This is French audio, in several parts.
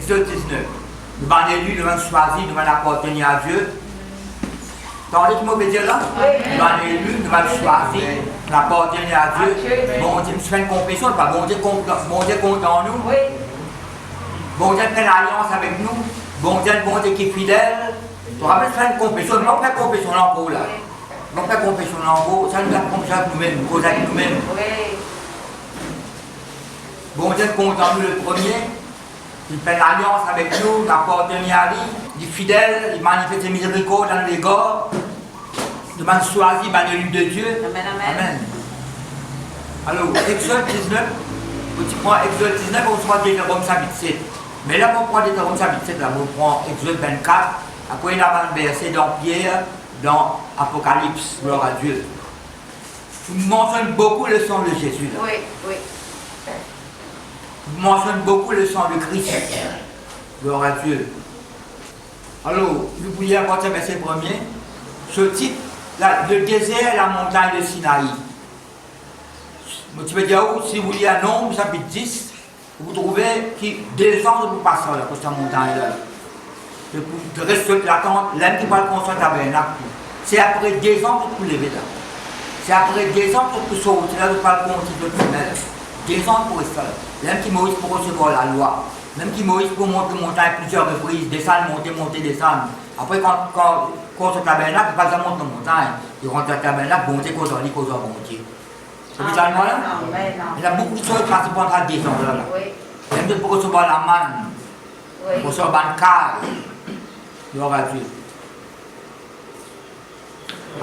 Exode 19. Nous avons élu, nous avons choisi, nous avons appartenu à Dieu. Tandis que moi veux dire là, nous avons élu, nous avons choisi, nous avons appartenu à Dieu. Bon Dieu, nous faisons une confession, pas bon Dieu compte en nous. Bon Dieu fait l'alliance avec nous. Bon Dieu qui est fidèle. Tu te rappelles, faire une confession, nous faisons confession en gros là. Nous faisons confession en gros, ça nous a confié avec nous-mêmes, nous causons avec nous-mêmes. Bon Dieu compte en nous le premier. Il fait l'alliance avec nous, il appartenu à lui, il est fidèle, il manifeste ses miséricordes dans l'égard. Nous avons choisi l'élu de Dieu. Amen, amen. Amen. Alors, Exode 19, tu prends Exode 19, on prend Deutéronome chapitre 7. Mais là, on prend Deutéronome chapitre 7, là, on prend Exode 24, après il y a un verset dans Pierre, dans Apocalypse, gloire à Dieu. Tu mentionnes beaucoup le sang de Jésus. Là. Oui, oui. Je mentionne beaucoup le sang de Christ. Gloire à Dieu. Alors, vous voulez apporter verset premier. Ce titre, le désert, la montagne de Sinaï. Tu veux dire où, si vous lisez un nombre, chapitre 10, vous trouvez qui descend pour passer là, pour cette montagne-là. De rester de l'attente, l'homme qui parle contre le tabernacle. C'est après descendre pour lever là. C'est après descendre pour sortir là, pour parler contre le tunnel. Descendre pour rester là. Même qui Moïse pour recevoir la loi, même qui Moïse pour monter montagne plusieurs reprises, descendre, monter, descendre. Après, quand ce tabernacle, il ne va pas monter la montagne. Il rentre dans le tabernacle, monter, cause en lit, cause en monter. C'est vous allez là? Il y a beaucoup de choses qui sont en train de descendre là. Même pour recevoir la manne, pour recevoir une carte. Gloire à Dieu.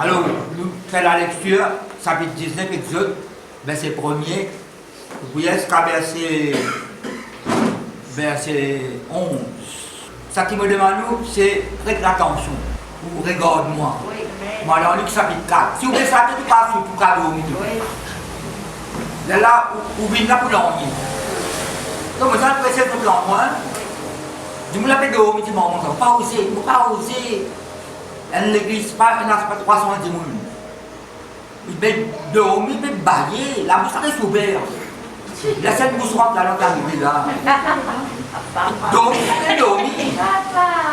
Alors, nous faisons la lecture, chapitre 19, Exode, verset 1er. Vous voyez jusqu'à verset 11. Ce qui me demande, c'est prête attention. Ou regarde-moi. Moi, dans Luc chapitre 4. Si vous voulez ça, tout passe sur tout cadeau. Là, vous venez là pour l'ennuyer. Donc, vous allez presser tout l'ennuyer. Je me l'appelle de haut, mais je m'en montre. Pas oser, pas oser. Elle l'église pas, elle n'a pas 310 000. Il peut de haut, il peut bailler. La bouche est ouverte. Il y a cette bouche rentre là, l'autre arrivé là. Donc, il est dormi.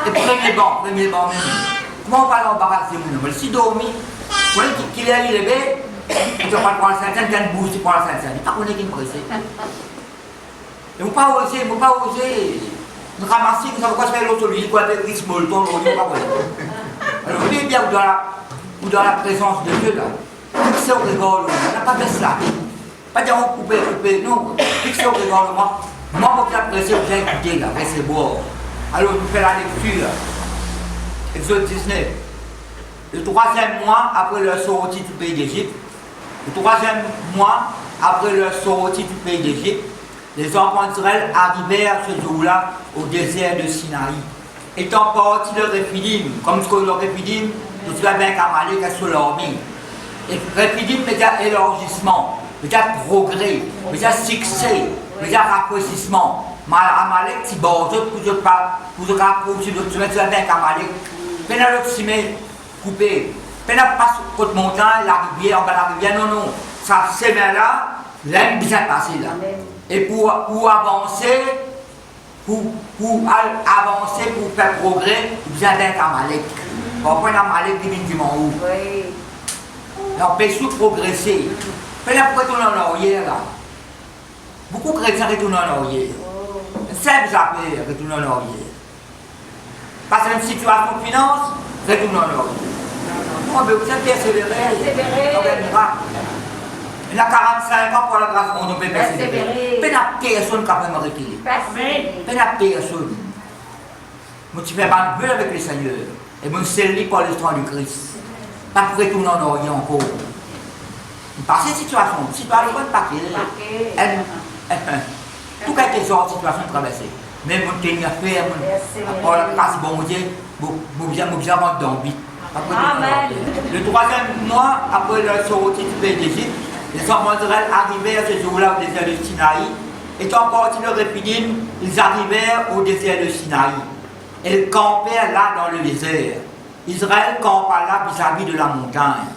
Et premier banc même. Comment on va l'embarrasser, mon homme? Si dormi, vous voyez qu'il est élevé, il ne peut pas prendre la Sainte-Sainte, il y a une bouche, il prend la Sainte-Sainte. Il ne peut pas connaître qui me presse. Et vous ne pouvez pas oser. Vous ramassez, vous savez quoi se fait l'autre, lui, quoi, avec Rix Molton, vous ne pas connaître. Alors, vous voyez bien, ou dans la présence de Dieu, là. Fixez au rigole, on n'a pas fait cela. Pas dire on couper, non. Fixez au rigole, moi, vous appréciez, vous avez écouté, là, restez beau. Alors, nous faisons la lecture. Exode 19. Le troisième mois après leur sortie du pays d'Égypte, le troisième mois après leur sortie du pays d'Égypte, les enfants d'Israël arrivèrent ce jour-là au désert de Sinaï. Étant partis de Rephidim, comme ce que le Rephidim, nous avons bien qu'Amalek est sur l'armée. Et Rephidim veut dire élargissement, veut dire progrès, veut dire succès, veut dire rafraîchissement. Amalek, c'est bon, pour se rapprocher de nous avons bien qu'Amalek. Pendant l'autre semaine, coupé. Pendant passe côte montagne, la rivière, non. Ça, c'est bien là, l'aime bien passer là. Et pour avancer, pour faire progrès, vous avez un Amalek. On prend un Amalek qui vient du Mont Haut. On peut progresser. Pendant pour retourner en arrière là. Beaucoup de chrétiens retournent en arrière. C'est vous appelez retourner en arrière. Parce que une situation de finance, retourner en arrière. On veut vous persévérer. On va miracle. Il y a 45 ans pour la grâce de Dieu, on peut persévérer. Il n'y a personne qui a vraiment reculé. Il n'y a personne. Moi, tu fais pas de avec le Seigneur. Et moi, c'est lui par l'histoire du Christ. Pas pour retourner en Orient encore. Parce que cette situation est pas qu'elle. Tout quelque chose, situation traversée. Mais mon tenir ferme, par la grâce de Dieu, vous bien rentrer dans le but. Le troisième mois, après la sortie du pays d'Égypte, les enfants d'Israël arrivèrent ce jour-là au désert de Sinaï. Étant partis de Rephidim, ils arrivèrent au désert de Sinaï. Ils campèrent là dans le désert. Israël campa là vis-à-vis de la montagne.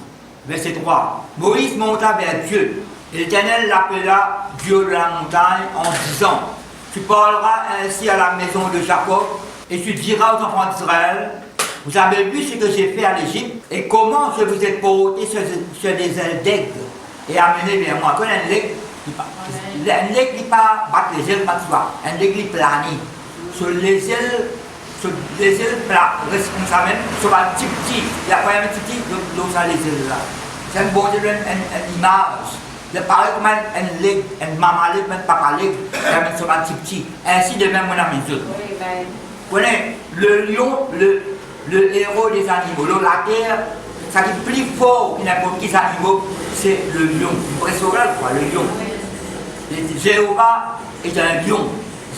Verset 3. Moïse monta vers Dieu. Et l'Éternel l'appela Dieu de la montagne en disant: tu parleras ainsi à la maison de Jacob et tu diras aux enfants d'Israël, vous avez vu ce que j'ai fait à l'Égypte et comment je vous ai porté sur des ailes d'aigle et amené vers moi. Quand un aigle, il n'est pas battre les ailes, pas toi. Un aigle, il plane. Sur les ailes plates, comme ça même, sur un petit petit. Il y a pas un petit, l'eau, ça les ailes là. C'est un bon une image. Le pareil comme un aigle, un maman aigle, même papa aigle, sur un petit petit. Ainsi de même, mon ami. Vous connaissez, le lion, le héros des animaux, la terre, ça qui est plus fort que n'importe qui animaux, c'est le lion. Vous savez quoi, le lion. Jéhovah est un lion.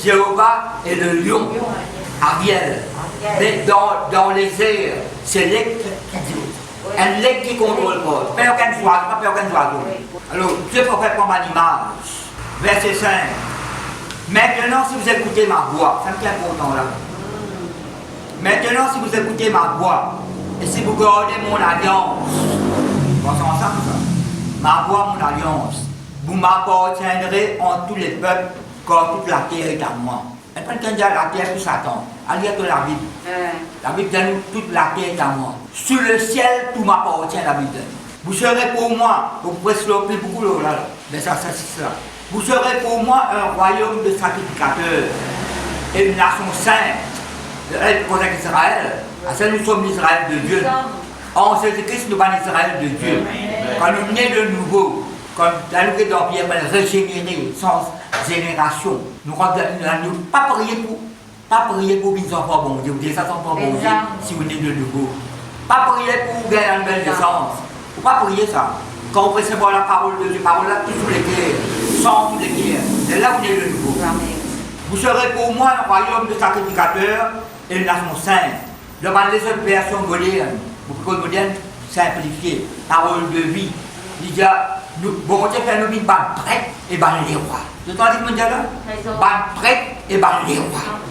Jéhovah est le lion. Ariel. Mais dans les airs, c'est l'aigle qui dit. Un aigle qui contrôle pas. Pas aucun oiseau. Alors, Dieu faut faire comme une image. Verset 5. Maintenant, si vous écoutez ma voix, ça me tient important là. Maintenant, si vous écoutez ma voix, et si vous gardez mon alliance, pensons ensemble ça, ma voix, mon alliance, vous m'appartiendrez en tous les peuples, car toute la terre est à moi. Et quand on dit la terre, tout Satan, allez à la Bible. La Bible dit toute la terre est à moi. Sur le ciel, tout m'appartient, la Bible. Vous serez pour moi, vous pouvez se l'opérer beaucoup là, mais ça, c'est ça. Vous serez pour moi un royaume de sacrificateurs et une nation sainte. Pour Israël, nous sommes l'Israël de Dieu. En Jésus-Christ, nous sommes l'Israël de Dieu. Quand nous venons de nouveau, comme la loi d'Empire, régénérer, sans génération, nous ne pas prier pour les enfants bon Dieu, des enfants bon Dieu, si vous venez de nouveau. Pas prier pour gagner une belle naissance. Il ne faut pas prier ça. Quand vous recevez la parole de Dieu, parole là, tous les guerres, sans toutes les guerres, c'est là où vous venez de nouveau. Vous serez pour moi un royaume de sacrificateurs et une nation sainte. Devant les autres versions modernes, beaucoup modernes, simplifiées, parole de vie. Il dit, bon Dieu fait nous vivre prêts et les rois. Vous entendez ce que je dis là? Prêts et les rois.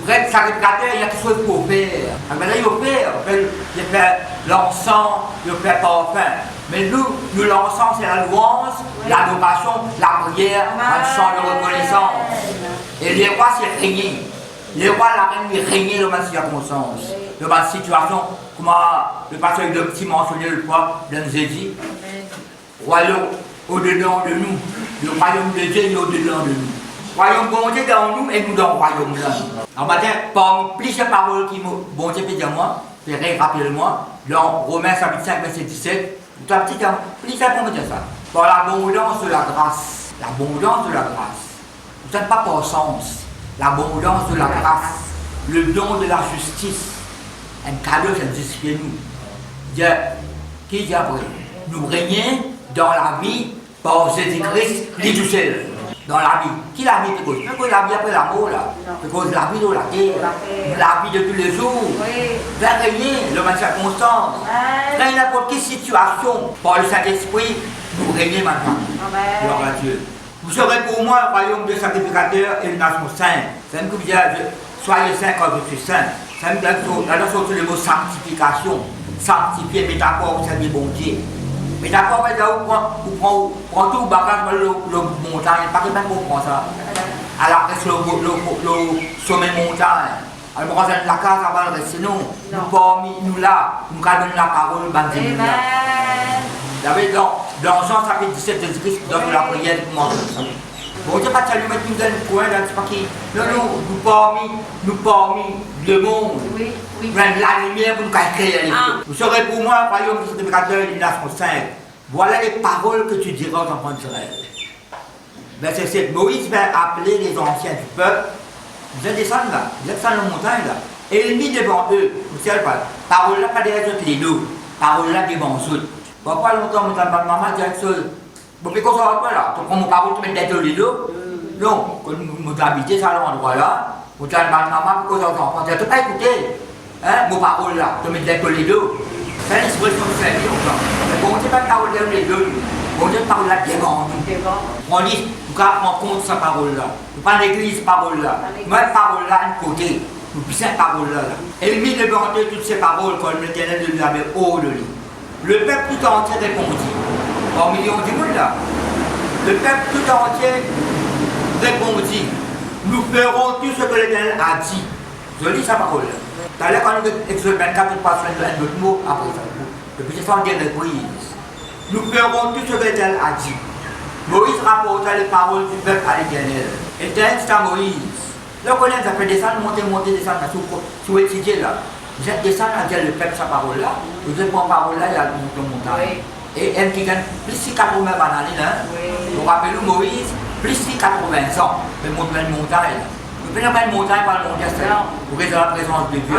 Prêts, sacrificateurs, il y a quelque chose pour faire. Là, il fait l'encens, il fait parfum. Mais nous l'encens, c'est la louange, l'adoration, la prière, un chant de reconnaissance. Et les rois, c'est régner. Les rois, la reine, ils régner dans ma circonstance, dans ma situation, comme le pasteur de petit mentionné le fois, dans Jésus. Royaume au-dedans de nous. Le royaume de Dieu est au-dedans de nous. Royaume bon Dieu dans nous et nous dans le royaume là. En matin, parmi plusieurs paroles qui bon Dieu peut dire moi, rappelez-moi, dans Romains chapitre 5, verset 17, tout un petit temps, plusieurs pour me dire ça. Par l'abondance de la grâce. L'abondance de la grâce. Vous n'êtes pas par sens. L'abondance de la grâce, le don de la justice, un cadeau, ça justifie nous. Qui dit après? Nous régnons dans la vie par Jésus-Christ, lui tout seul. Dans la vie. Qui la vie de cause? Pourquoi la vie après la mort là? Parce que la vie de la terre, la vie de tous les jours. Va régner, le même circonstance. Dans n'importe quelle situation, par le Saint-Esprit, nous régnons maintenant. Gloire à Dieu. Vous serez pour moi un royaume de sacrificateurs et une nation sainte. C'est même que vous dites, soyez saints quand je suis saint. C'est même là sur le mot sanctification. Sanctifier, métaphore, vous savez, bon Dieu. Métaphore, vous prenez tout le bagage de la montagne, pas que même pour prendre ça. Alors, reste le sommet montagne. Alors, quand la case, ça va rester, non. Nous là, nous gardons la parole, bandit. Dans Jean chapitre 17 de Jésus-Christ, dans la prière, comment ça? Bon Dieu, pas de salut, mais nous donne le coin, là, c'est pas qui. Non, nous parmi le monde. Oui. La lumière, vous nous créer. Vous serez pour moi un royaume de sacrificateurs et d'une nation sainte. Voilà les paroles que tu diras aux enfants d'Israël. Verset 7. Moïse va appeler les anciens du peuple. Vous êtes descendus là, vous êtes dans la montagne là. Et il mit devant eux, vous savez pas, parole là, pas derrière eux les deux. Parole là devant eux. Pourquoi longtemps, maman dit que vous pouvez qu'on s'en va là. Donc, on m'a parlé de mettre les deux. Non, quand nous habitons à l'endroit là, vous dites maman, pourquoi ça s'en va? Tu n'as pas écouté. Hein, mon parole là, tu mets les deux. C'est l'expression de sa vie. Mais bon, tu n'as pas parole les deux. Bon, tu parole là devant nous. On dit, nous prendre compte sa parole là. Nous prenons l'église parole là. Nous mettons parole là d'un côté. Nous puissons parole là. Et il mit devant eux toutes ces paroles comme l'Éternel lui avait ordonné. Le peuple tout entier répondit. En millions du monde là. Le peuple tout entier répondit. Nous ferons tout ce que l'Éternel a dit. Je lis sa parole. Tout à l'heure, quand nous Exode 24, nous passons un autre mot après ça. Depuis ce sont des reprises. Nous ferons tout ce que l'Éternel a dit. Moïse rapporta les paroles du peuple à l'Éternel. L'Éternel dit à Moïse, là, on a fait descendre, monter, descendre, sous étudier là. Vous êtes descendu à dire le peuple sa parole là. Vous êtes mon parole là, il y a le montagne. Et elle qui gagne plus de 80 bananes, vous rappelez Moïse, plus de 80 ans, mais monter une montagne. Vous ne pouvez pas une montagne par le montagne, vous êtes dans la présence de Dieu.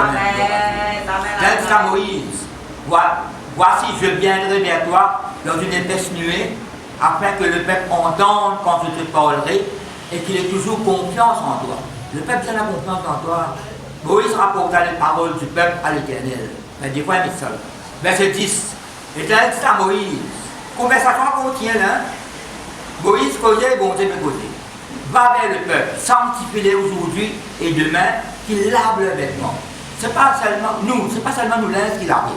J'ai dit à Moïse, voici je viendrai vers toi dans une épaisse nuée, afin que le peuple entende quand je te parlerai et qu'il ait toujours confiance en toi. Le peuple a la confiance en toi. Moïse rapporta les paroles du peuple à l'Éternel. Mais des fois, il est seul. Verset 10. L'Éternel dit à Moïse, conversation contient, hein? Moïse causait, bon Dieu peut causer. Va vers le peuple, sanctifie-les aujourd'hui et demain, qu'ils lavent leurs vêtements. Ce n'est pas seulement nous linge qui lavent.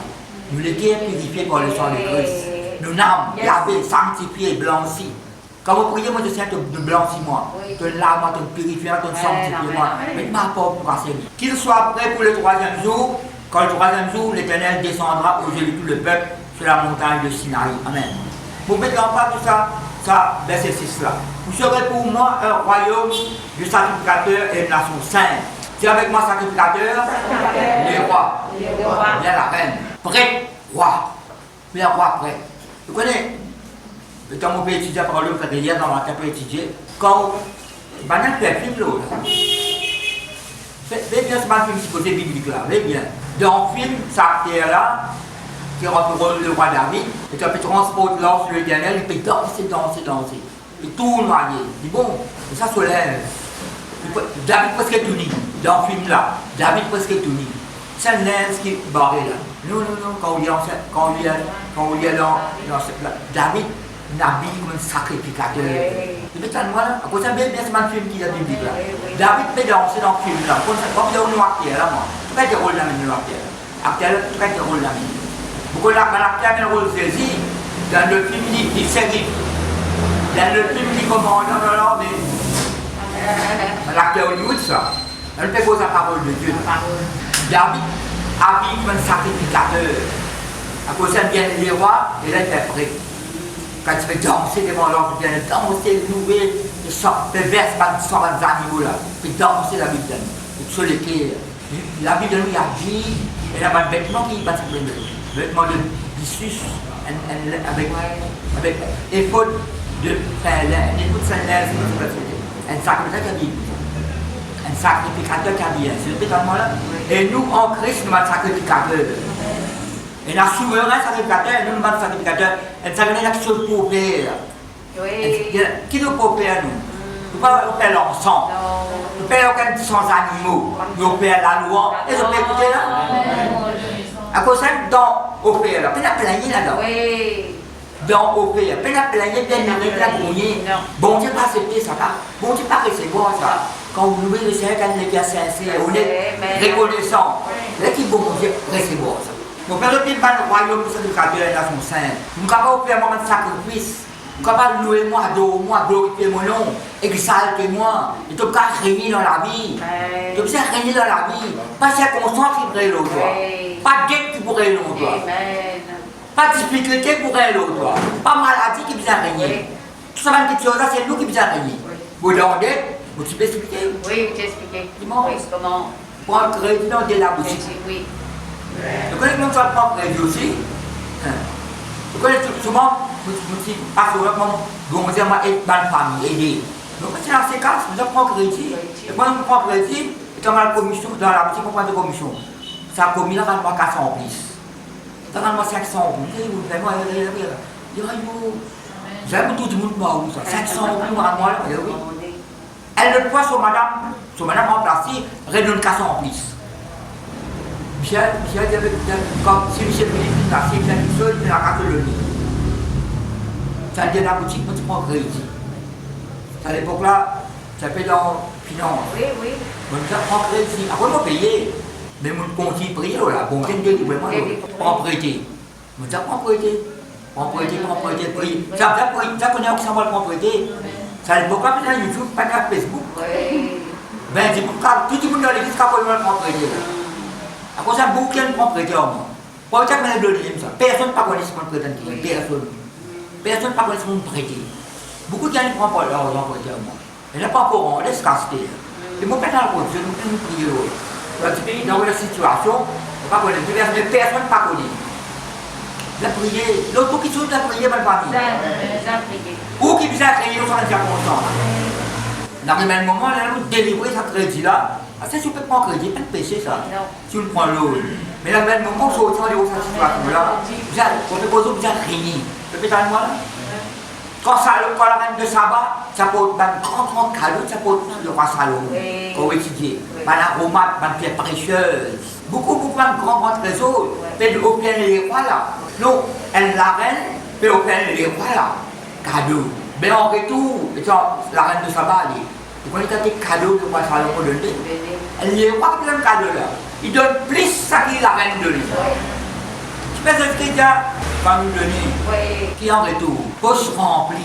Nous les qui est purifié par le sang de Christ. Nous n'avons lavé, sanctifié, blanchi. Quand vous priez, moi je sais de blanchis-moi, de lave-moi, de purifier-moi, de sanctifier-moi. Mais ma porte pour passer. Qu'il soit prêt pour le troisième jour. Quand le troisième jour, l'Éternel descendra aux yeux de tout le peuple sur la montagne de Sinaï. Amen. Vous mettez en place tout ça, verset 6 là. Vous serez pour moi un royaume de sacrificateurs et une nation sainte. C'est avec moi sacrificateur, les rois. Bien la reine. Prêt, roi. Bien roi prêt. Vous connaissez? Quand on peut étudier par le fait hier dans la table étudier, quand maintenant tu es film là. Fais bien ce film supposé biblique là, fais bien. Dans le film, cet acteur-là, qui représente le roi David, et tu peux transporter l'or sur l'Éternel, il peut danser. Il tourne noyé. Il dit bon, et ça se lève. David presque tout nu. Dans le film là, David presque tout nu. C'est un linge qui est barré là. Non, quand on lit dans David, n'habille comme un sacrificateur. Et puis, moi, à cause de bien ce film qui est biblique là. David peut danser dans le film là. Comme il y a un noir pierre là, moi. Tu peux être rôle dans le noir pierre. Acteur, tu peux être rôle dans le. Pourquoi l'acteur a un rôle saisi dans le film, il s'érige. Dans le film, il commande, non, mais. L'acteur Hollywood, ça. Elle fait cause la parole de Dieu. David habille comme un sacrificateur. À cause de bien les rois, et là il fait prêt. Quand tu fais danser devant l'ordre, tu viens danser, louer, tu verses par les animaux là, puis danser la Bible. Et sur les quais, la Bible nous a dit, elle a un vêtement qui va se prendre. Vêtement de tissu, avec épaule de fin-lin, épaule de fin-lin, c'est un sacrificateur qui habille. Un sacrificateur qui habille. C'est le pétalement là. Et nous, en Christ, nous sommes sacrificateurs. Et nous sommes souverains sacrificateurs, nous sommes sacrificateurs. Et ça veut dire quelque chose pour faire. Qui nous peut faire, nous? Nous ne pouvons pas faire l'encens. Nous ne pouvons pas sans animaux. Nous pouvons faire la loi. Et vous pouvez écouter là? À cause de dans Opéra, là, il y a plein là-dedans. Dans Opéra, il y a plein de grogner. Bon Dieu pas accepter ça. Bon Dieu pas recevoir ça. Quand vous louez le Seigneur, quand il est sincère, on est reconnaissant. Là qui bon Dieu recevoir ça. Donc, quand on dit que le royaume de sacrificateur est dans son sein, nous ne pouvons pas faire un moment de sacrifice. Nous ne pouvons pas louer moi, glorifier mon nom, exalter moi. Et tu peux régner dans la vie. Tu peux régner dans la vie. Pas circonstance qui pourrait l'autre. Pas de dette qui pourrait l'autre. Pas de difficulté qui pourrait l'autre. Pas de maladie qui peut régner. Tout ça, c'est nous qui peut régner. Vous demandez, vous pouvez expliquer? Oui, vous expliquez. Comment? Pour un crédit dans la boutique. Oui. Vous connaissez comment ça prend crédit aussi? Vous connaissez souvent, vous dites, pas souvent, vous me dites, moi, être dans la famille, aider. Donc, c'est dans ces cas, vous prenez crédit. Et quand on prend crédit, et quand on a la commission, dans la boutique, on prend de commission. Ça a commis là, on va 400 en plus. Ça va 500 en plus. Vous faites, moi, j'aime tout le monde, moi, où ça? 500 en plus, moi, oui. Elle le poids sur madame remplacée, redonne 400 en plus. Michel, comme si Michel Philippe là, c'est bien tout seul, il a raté le lit. Ça dit dans la boutique, moi tu prends crédit. À l'époque là, ça fait dans finance. Oui. Moi tu prends crédit. Après, on va payer. Mais mon compte y prie, là, bon, j'ai dit, vraiment, prends prêter. Moi tu prends prêter. Prends prêter, prix. Ça connaît que ça va le prendre prêter. Ça à l'époque là, YouTube, pas de Facebook. Ben, tout le monde dans l'église qui a pas prendre prêter. À cause de beaucoup qui prend prêter au monde. Pour ça, je vais dire ça. Personne ne connaît ce qu'on prête. Personne. Personne ne connaît ce qu'on prête. Beaucoup de gens ne prennent pas l'argent prêté au monde. Il n'y a pas encore en l'escasseté. Et moi, je ne peux pas prier. Dans la situation, pas connaître. Mais personne ne connaît. La prière, l'autre qui souhaite la prière, mal famille. Ou qui vous a créé au 35%. Dans le même moment, là, vous délivrez ce crédit-là. Si vous ne pouvez pas prendre crédit, pas de péché ça. Si vous prenez l'eau. Mais dans le même moment, vous sortez de cette situation-là, vous pouvez poser, vous avez réuni. Vous pouvez moi là? Quand la reine de sabbat, ça porte un grand cadeau, ça porte le roi Salomon. Quand vous étudiez, un aromate, une pierre précieuse. Beaucoup de grands trésors. Mais au plein les rois là. Non, la reine, mais au plein les rois là. Cadeau. Mais en retour, la reine de sabbat, vous connaissez des cadeaux que le roi Salomon donne. Les rois qui donnent cadeau là, ils donnent plus ça que la reine de lui. Je pense que va nous donner, qui en retour, poche remplie,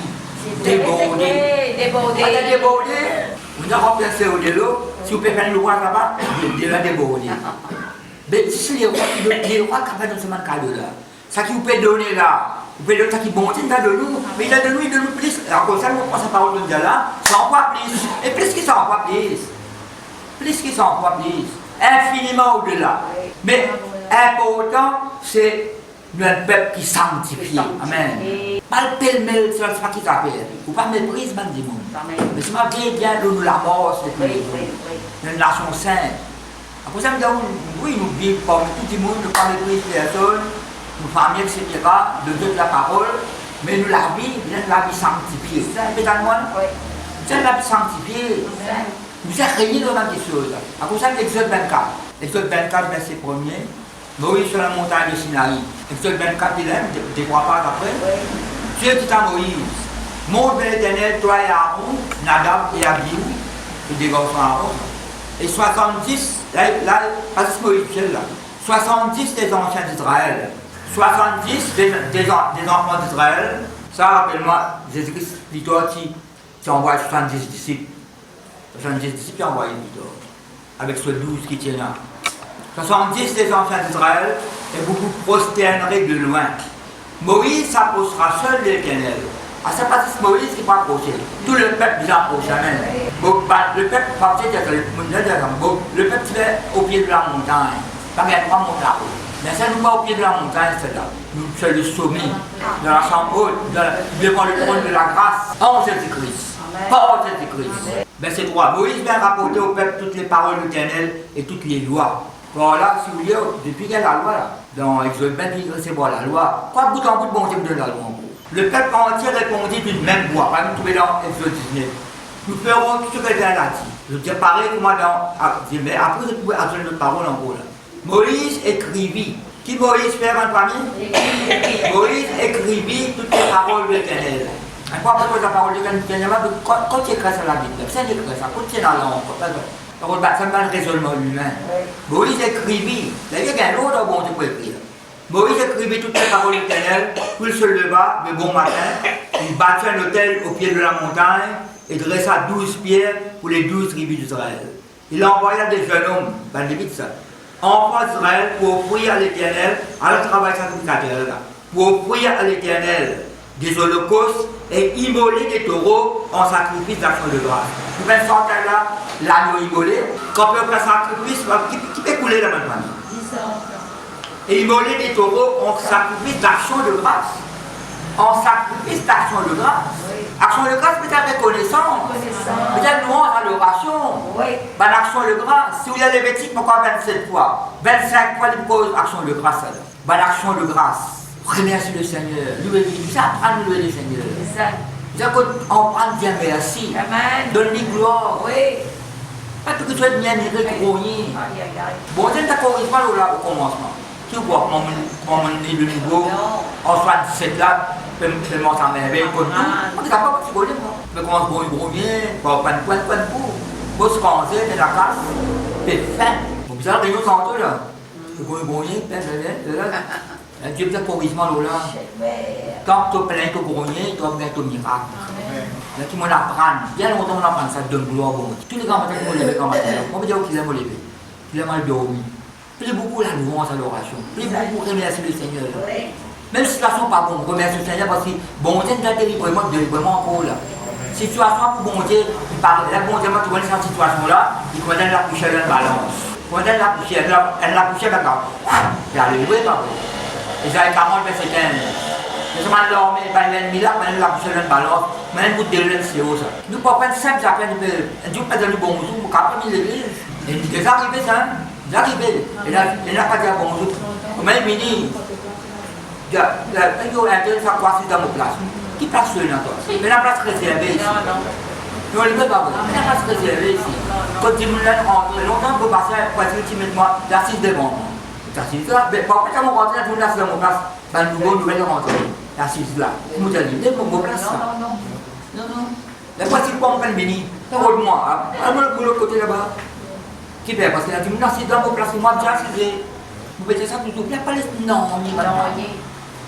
débordée. Vous avez rempli un CO de l'eau, si vous pouvez faire le roi là-bas, il va déborder. Mais si les rois qui donnent ce cadeau là, ça qui vous peut donner là, vous pouvez donner ça qui est bon, il a de nous, mais il a de nous plus. Alors comme ça, nous prenons sa parole de Dieu là, ça envoie plus. Et plus qu'il s'en envoie plus. Plus qu'il s'en envoie plus. Infiniment au-delà. Mais important, c'est un peuple qui sanctifie. Amen. Pas le pêle-mêle, c'est pas qui s'appelle. Ou pas méprise, même du monde. Mais c'est ma vieille bien, nous la mort, c'est une nation sainte. Après ça, oui, nous vivons comme tout le monde, nous ne pas méprise personne, nous familles, etc., de Dieu de la parole, mais nous la vie, la vie sanctifiée. C'est dans moi, c'est la vie sanctifiée. Nous avons régné dans des choses. Après ça, l'Exode 24. Exode 24, verset 1er. Moïse sur la montagne de Sinaï. Exode 24, il aime, des 3 pages après. Dieu dit à Moïse, monte vers l'Éternel, toi et Aaron, Nadab et Abihu, et des garçons Aaron. Et 70, là, parce que Moïse là, 70 des anciens d'Israël, 70 des enfants d'Israël, ça rappelle-moi, Jésus-Christ, l'histoire qui envoie 70 disciples. 70 disciples qui envoient plutôt, avec ce 12 qui tient là. 70 des anciens d'Israël, et vous vous prosternerez de loin. Moïse s'approchera seul de l'Éternel. Ah, c'est pas Moïse qui va approcher. Tout le peuple s'approche. Amen. Le peuple va le peuple est au pied de la montagne. Pas bien, pas monter là-haut. Mais ça nous va au pied de la montagne, c'est là. Nous sommes le sommet, dans la chambre haute, devant le trône de la grâce, en Jésus-Christ. Pas en Jésus-Christ. Verset 3. Moïse vient rapporter au peuple toutes les paroles de l'Éternel et toutes les lois. Voilà, si vous voulez, depuis qu'il y a la loi là, dans Exode 20, il recevoir la loi. Quoi, bout en bout, bon Dieu me donne la loi en gros. Le peuple entier répondit d'une même voix. Par exemple, trouvez dans Exode 19. Nous ferons tout ce que l'Éternel a dit. Je dis pareil que moi dans. Mais après, vous pouvez ajouter notre parole en gros là. Moïse écrivit. Qui Moïse fait en famille? Moïse écrivit toutes les paroles de l'Éternel. Et quoi, après la parole de l'Éternel, quand tu écris ça dans la Bible, c'est écrit ça, quand tu es dans la langue. Ça va le raisonnement humain. Moïse écrivit, il y a un autre bon Dieu pour écrire. Moïse écrivit toutes les paroles éternelles, puis il se leva le bon matin, il bâtit un autel au pied de la montagne et dressa 12 pierres pour les 12 tribus d'Israël. Il envoya des jeunes hommes, ben vite ça, enfants d'Israël pour offrir à l'Éternel, à le travail sacrificateur là, pour offrir à l'Éternel des holocaustes et immoler des taureaux en sacrifice d'action de grâce. Vous pouvez sortir là, l'agneau immolé, quand on peut faire sacrifice, qui peut couler la même famille. Et immoler des taureaux en sacrifice d'action de grâce. En sacrifice d'action de grâce. Action de grâce peut-être reconnaissance, peut-être louange à l'oration. Ben, action de grâce, si vous avez les Lévitique, pourquoi 27 fois 25 fois, il pose action de grâce. Ben, action de grâce. Remercie le Seigneur. Louez-le. Ça apprend à louer le Seigneur. C'est qu'on prend bien merci. Donne-lui gloire. Pas tout que tu es bien grogné. Bon, c'est ta corrige pas au commencement. Tu vois, mon le niveau, en 77 là, je m'en s'en merveille comme tout. On ne sait pas si vous voulez, moi. Mais quand on se grogné, on prend point de coup. Vous se cansez, c'est la classe. C'est fin. Vous avez réunion sans eux là. Je grogné, Dieu peut-être corrigement là. Tant que tu as plein de grogné, tu as plein de miracles. Là, qui m'en apprend, bien longtemps, on apprend ça, donne gloire au bon. Tous les grands matins qui m'ont levé quand matin, on peut dire qu'il aime lever. Il a mal dormi. Puis beaucoup la louange à l'oration. Puis beaucoup remercier le Seigneur. Même si la situation n'est pas bonne, remercier le Seigneur parce que bon Dieu nous a délibérément encore là. Situation pour bon Dieu, il parle, là, bon Dieu, tu vois cette situation-là, il connaît la poussière de la balance. Il connaît la poussière, elle la poussière maintenant. Il a levé, pardon. Isaïe 40, verset 15. Mais ça m'a dormi, l'ennemi là, maintenant la poussière de la balance, maintenant vous déroulez le CO. Nous pouvons prendre 5 affaires, Dieu peut donner bonjour, pour qu'après l'église. Et il est arrivé ça, il est arrivé. Il n'a pas dit bonjour. Mais il me dit, il y a un ça quoi c'est dans mon place. Qui place celui-là toi? Mais la place réservée ici. Non, il ne peut pas voir. Mais la place réservée ici. Quand tu me l'as rentré, longtemps pour passer, pour être timidement, l'assise devant moi. L'assise là, mais pas quand on rentre, tout l'assise dans mon place, dans le nouveau, nouvelle rentrée. L'assise là. Vous me dites, c'est mon place ça. Non. La voici pas en plein béni. Regarde-moi, à l'autre côté là-bas. Qui fait? Parce qu'il a dit, non, c'est dans vos places, moi, j'ai assisé. Vous mettez ça tout. La Palestine, non,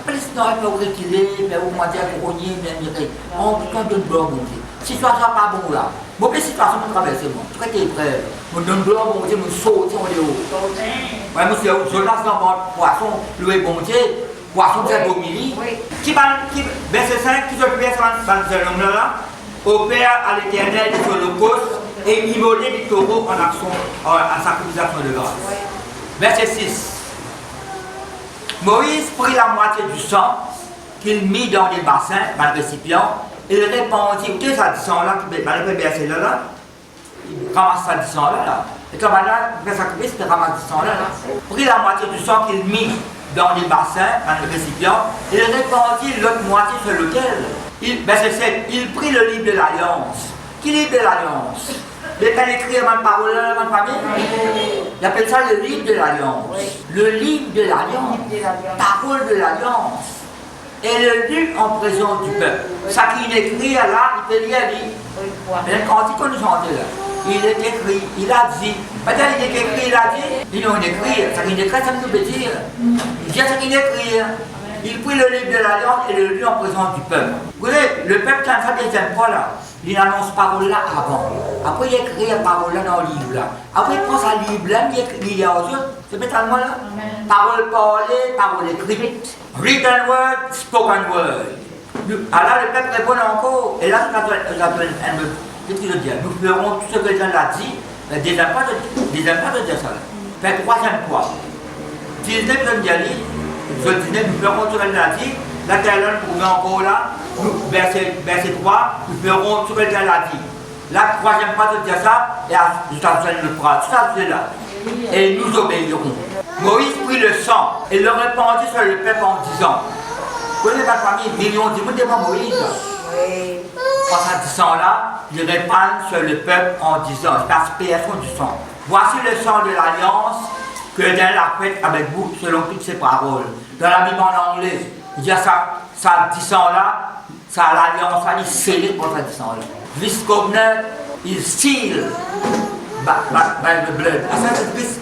la Palestine, elle peut reculer, elle peut augmenter, elle peut rogner, elle peut on donne gloire, bon Dieu. Situation pas bon là. Bon, les situations me traversent, moi. Tout est prêt. On donne gloire, bon Dieu, on saute, on est haut. Ouais, monsieur, je lance dans votre poisson, loué, bon Dieu, poisson, c'est beau mili. Verset 5, qui se fait dans ce homme-là, opère à l'Éternel sur l'Holocauste et immoler des taureaux en action, en sacrification de grâce. Verset 6. Moïse prit la moitié du sang qu'il mit dans des bassins, dans le récipient, et le répandit. Écoutez, ça du sang là, dans le verset là, il ramasse ça du sang là. Et comme là, il fait sacrifice, il ramasse du sang là. Prit la moitié du sang qu'il mit dans des bassins, dans le récipient, et le répandit l'autre moitié sur lequel. Verset 7. Il prit le livre de l'Alliance. Qui livre de l'Alliance? Les peines écrites à ma parole, à ma famille, il appelle ça le livre de l'Alliance. Le livre de l'Alliance, parole de l'Alliance. Et le lu en présence du peuple. Ça qui est écrit là, il peut lire, mais le cantique qu'on nous chante là, il est écrit, il a dit. Peut-être il est écrit, il a dit. Ils l'ont écrit, ça qui est écrit, ça nous veut dire. Il dit ça qui est écrit. Il prit le livre de l'Alliance et le lut en présence du peuple. Vous voyez, le peuple qui a ça deuxième fois là, il annonce parole là avant. Après il écrit la parole là dans le livre là. Après il prend sa livre là, il y a aux autres. C'est peut-être moi là. Parole parlée, parole écrite. Written word, spoken word. Alors le peuple répond encore. Et là, qu'est-ce qu'il veut dire? Nous ferons tout ce que Jean l'a dit. Mais deuxième fois de dire ça. Fait troisième fois. 19 de Diali. Je disais, nous ferons tout ce que Jean l'a dit. La terre pour nous encore là. Verset 3, nous ferons tout ce que Jean l'a dit. La troisième fois de dire ça, et juste à le bras, tout ça c'est là. Et nous obéirons. Moïse prit le sang et le répandit sur le peuple en disant, vous connaissez votre famille, millions de monde devant Moïse. En ce sang-là, il répand sur le peuple en disant, l'expiation du sang. Voici le sang de l'alliance que Dieu a fait avec vous selon toutes ses paroles. Dans la Bible en anglais, il dit ça dit sang-là, ça l'alliance, ça dit scellé pour ça dit sang-là. This covenant is sealed by the blood. Ça c'est